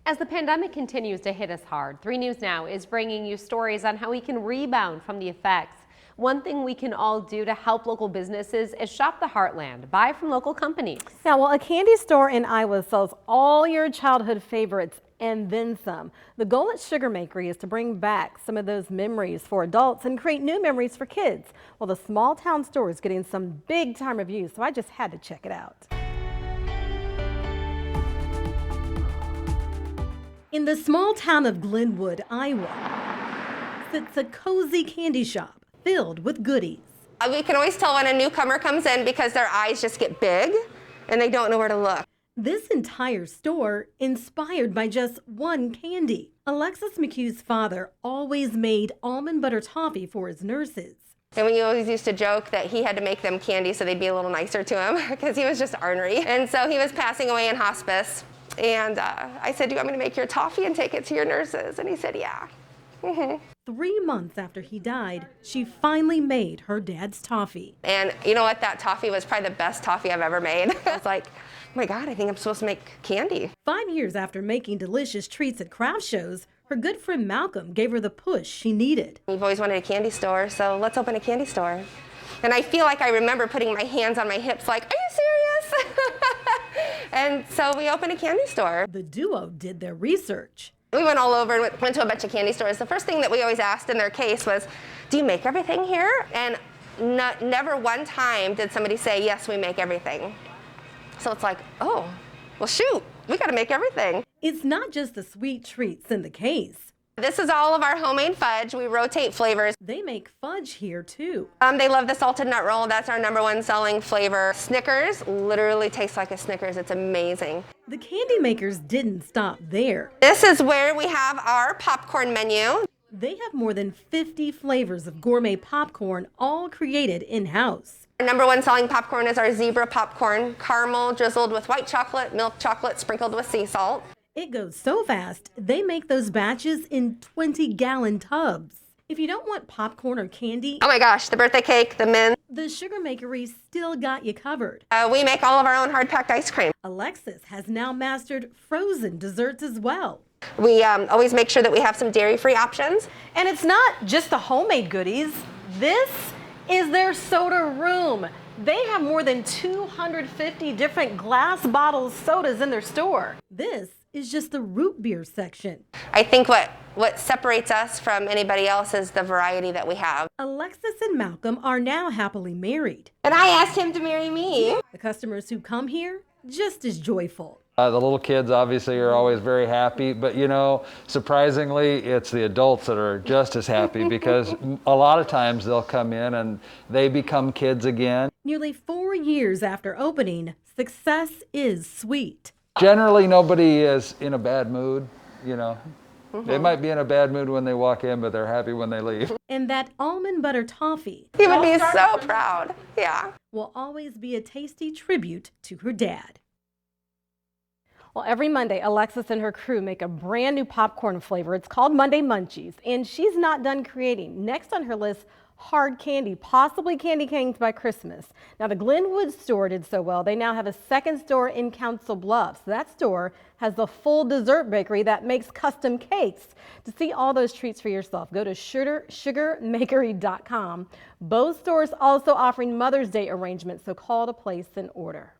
As the pandemic continues to hit us hard, 3 News Now is bringing you stories on how we can rebound from the effects. One thing we can all do to help local businesses is shop the Heartland, buy from local companies. Now, well, a candy store in Iowa sells all your childhood favorites and then some. The goal at Sugar Makery is to bring back some of those memories for adults and create new memories for kids. Well, the small town store is getting some big time reviews, so I just had to check it out. In the small town of Glenwood, Iowa, sits a cozy candy shop filled with goodies. We can always tell when a newcomer comes in because their eyes just get big and they don't know where to look. This entire store inspired by just one candy. Alexis McHugh's father always made almond butter toffee for his nurses. And we always used to joke that he had to make them candy so they'd be a little nicer to him because he was just ornery. And so he was passing away in hospice. And I said, "Do you want me to make your toffee and take it to your nurses?" And he said, "Yeah." 3 months after he died, she finally made her dad's toffee. And you know what? That toffee was probably the best toffee I've ever made. I was like, oh my God, I think I'm supposed to make candy. 5 years after making delicious treats at craft shows, her good friend Malcolm gave her the push she needed. We've always wanted a candy store, so let's open a candy store. And I feel like I remember putting my hands on my hips like, are you serious? And so we opened a candy store. The duo did their research. We went all over and went to a bunch of candy stores. The first thing that we always asked in their case was, do you make everything here? And never one time did somebody say, yes, we make everything. So it's like, oh, well, shoot, we got to make everything. It's not just the sweet treats in the case. This is all of our homemade fudge. We rotate flavors. They make fudge here too. They love the salted nut roll. That's our #1 selling flavor. Snickers literally tastes like a Snickers. It's amazing. The candy makers didn't stop there. This is where we have our popcorn menu. They have more than 50 flavors of gourmet popcorn, all created in-house. Our #1 selling popcorn is our zebra popcorn, caramel drizzled with white chocolate, milk chocolate sprinkled with sea salt. It goes so fast, they make those batches in 20-gallon tubs. If you don't want popcorn or candy, oh my gosh, the birthday cake, the mint. the Sugar Makery still got you covered. We make all of our own hard-packed ice cream. Alexis has now mastered frozen desserts as well. We always make sure that we have some dairy-free options. And it's not just the homemade goodies. This is their soda room. They have more than 250 different glass bottled sodas in their store. This is just the root beer section. I think what separates us from anybody else is the variety that we have. Alexis and Malcolm are now happily married. And I asked him to marry me. The customers who come here, just as joyful. The little kids obviously are always very happy, but you know, surprisingly, it's the adults that are just as happy because a lot of times they'll come in and they become kids again. Nearly 4 years after opening, success is sweet. Generally, nobody is in a bad mood, you know. They might be in a bad mood when they walk in, but they're happy when they leave. And that almond butter toffee, He would be so proud. Yeah. will always be a tasty tribute to her dad. Well, every Monday, Alexis and her crew make a brand new popcorn flavor. It's called Monday Munchies, and she's not done creating. Next on her list, hard candy, possibly candy canes by Christmas. Now, the Glenwood store did so well, they now have a second store in Council Bluffs. That store has the full dessert bakery that makes custom cakes. To see all those treats for yourself, go to sugarmakery.com. Both stores also offering Mother's Day arrangements, so call to place an order.